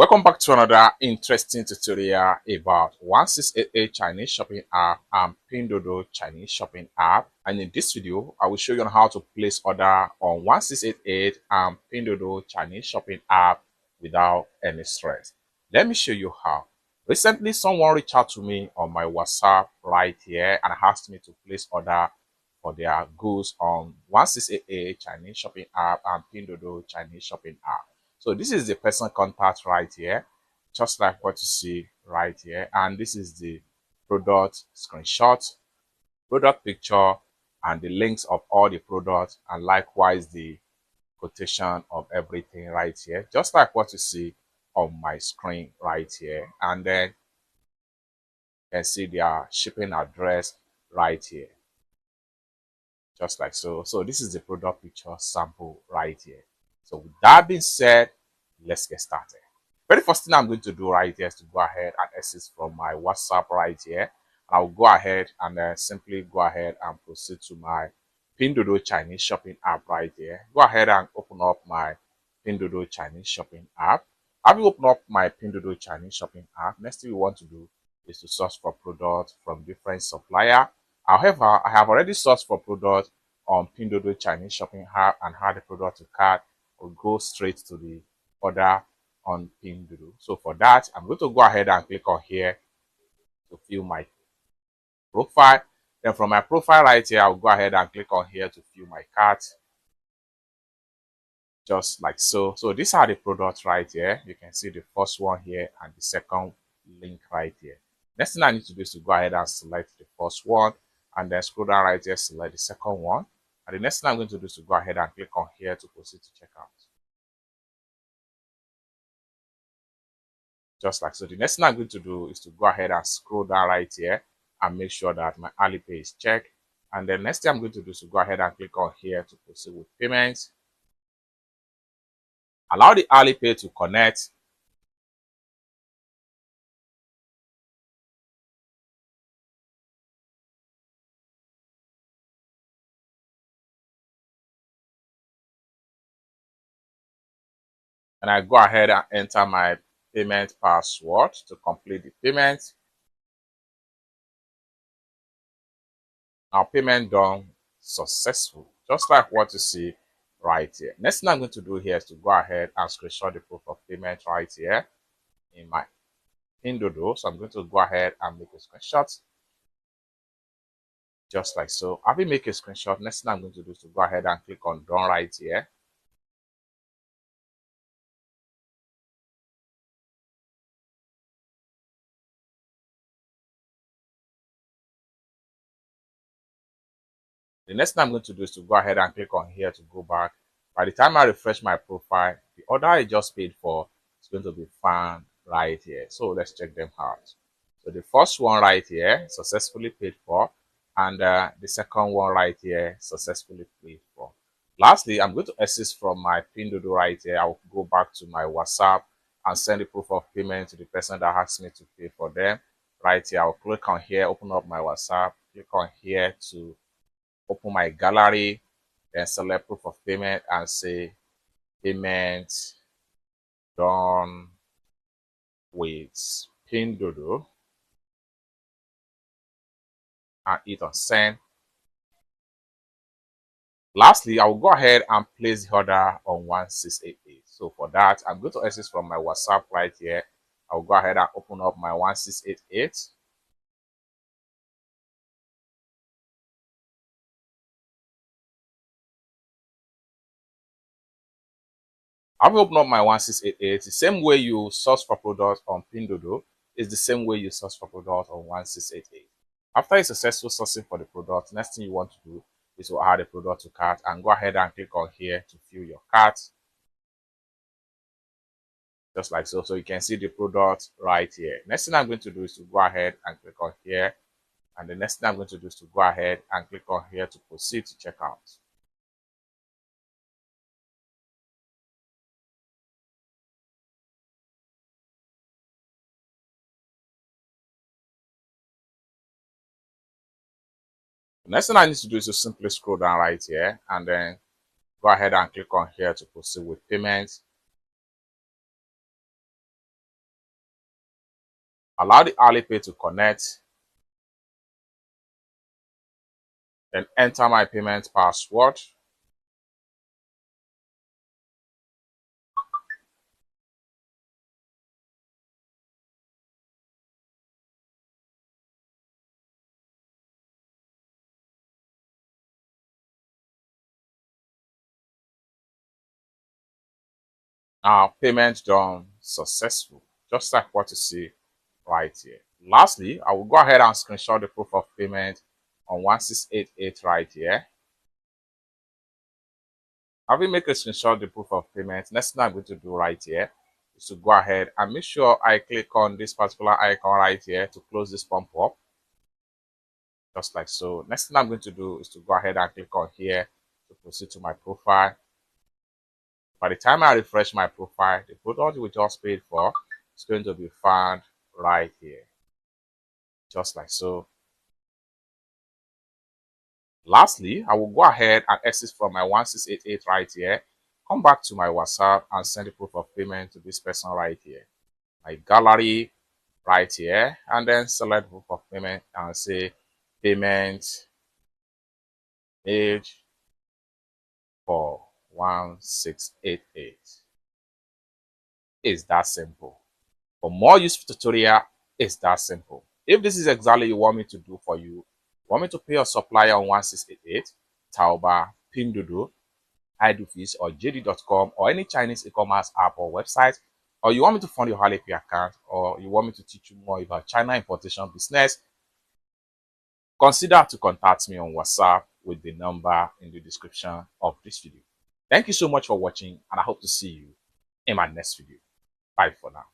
Welcome back to another interesting tutorial about 1688 Chinese shopping app and Pinduoduo Chinese shopping app. And in this video, I will show you on how to place order on 1688 and Pinduoduo Chinese shopping app without any stress. Let me show you how. Recently, someone reached out to me on my WhatsApp right here and asked me to place order for their goods on 1688 Chinese shopping app and Pinduoduo Chinese shopping app. So this is the person contact right here, just like what you see right here. And this is the product screenshot, product picture, and the links of all the products, and likewise the quotation of everything right here, just like what you see on my screen right here. And then you can see their shipping address right here, just like so. So this is the product picture sample right here. So with that being said, let's get started. Very first thing I'm going to do right here is to go ahead and access from my WhatsApp right here. I'll go ahead and simply go ahead and proceed to my Pinduoduo Chinese shopping app right here. Go ahead and open up my Pinduoduo Chinese shopping app. Having opened up my Pinduoduo Chinese shopping app, next thing we want to do is to search for products from different supplier. However, I have already searched for products on Pinduoduo Chinese shopping app and add the product to cart. Or go straight to the order on Pinduoduo. So for that, I'm going to go ahead and click on here to fill my profile. Then from my profile right here, I'll go ahead and click on here to fill my cart, just like so. So these are the products right here. You can see the first one here and the second link right here. Next thing I need to do is to go ahead and select the first one, and then scroll down right here, select the second one. And the next thing I'm going to do is to go ahead and click on here to proceed to check out. Just like so. The next thing I'm going to do is to go ahead and scroll down right here and make sure that my Alipay is checked. And then next thing I'm going to do is to go ahead and click on here to proceed with payments. Allow the Alipay to connect. And I go ahead and enter my payment password to complete the payment. Our payment done successful, just like what you see right here. Next thing I'm going to do here is to go ahead and screenshot the proof of payment right here in my Pinduoduo. So I'm going to go ahead and make a screenshot, just like so. Having made a screenshot, next thing I'm going to do is to go ahead and click on done right here. The next thing I'm going to do is to go ahead and click on here to go back. By the time I refresh my profile, the order I just paid for is going to be found right here. So let's check them out. So the first one right here, successfully paid for, and the second one right here, successfully paid for. Lastly, I'm going to access from my Pinduoduo right here. I'll go back to my WhatsApp and send the proof of payment to the person that asked me to pay for them. Right here, I'll click on here, open up my WhatsApp, click on here to open my gallery, then select proof of payment and say payment done with Pinduoduo, and hit on send. Lastly, I will go ahead and place the order on 1688. So for that, I'm going to access from my WhatsApp right here. I'll go ahead and open up my 1688. I've opened up my 1688. The same way you search for products on Pinduoduo is the same way you search for products on 1688. After a successful sourcing for the product, next thing you want to do is to add the product to cart and go ahead and click on here to fill your cart, just like so. So you can see the product right here. Next thing I'm going to do is to go ahead and click on here, and the next thing I'm going to do is to go ahead and click on here to proceed to check out. The next thing I need to do is to simply scroll down right here and then go ahead and click on here to proceed with payment. Allow the Alipay to connect. Then enter my payment password. Now payment done successful, just like what you see right here. Lastly, I will go ahead and screenshot the proof of payment on 1688 right here. Having make a screenshot the proof of payment, next thing I'm going to do right here is to go ahead and make sure I click on this particular icon right here to close this pump up, just like so. Next thing I'm going to do is to go ahead and click on here to proceed to my profile. By the time I refresh my profile, the product we just paid for is going to be found right here, just like so. Lastly, I will go ahead and exit from my 1688 right here, come back to my WhatsApp and send the proof of payment to this person right here. My gallery right here, and then select proof of payment and say payment made for 1688. It's that simple. For more useful tutorial, it's that simple. If this is exactly you want me to do for you, want me to pay your supplier on 1688, Taoba, Pinduoduo, Idufis, or JD.com, or any Chinese e-commerce app or website, or you want me to fund your Alipay account, or you want me to teach you more about China importation business, consider to contact me on WhatsApp with the number in the description of this video. Thank you so much for watching, and I hope to see you in my next video. Bye for now.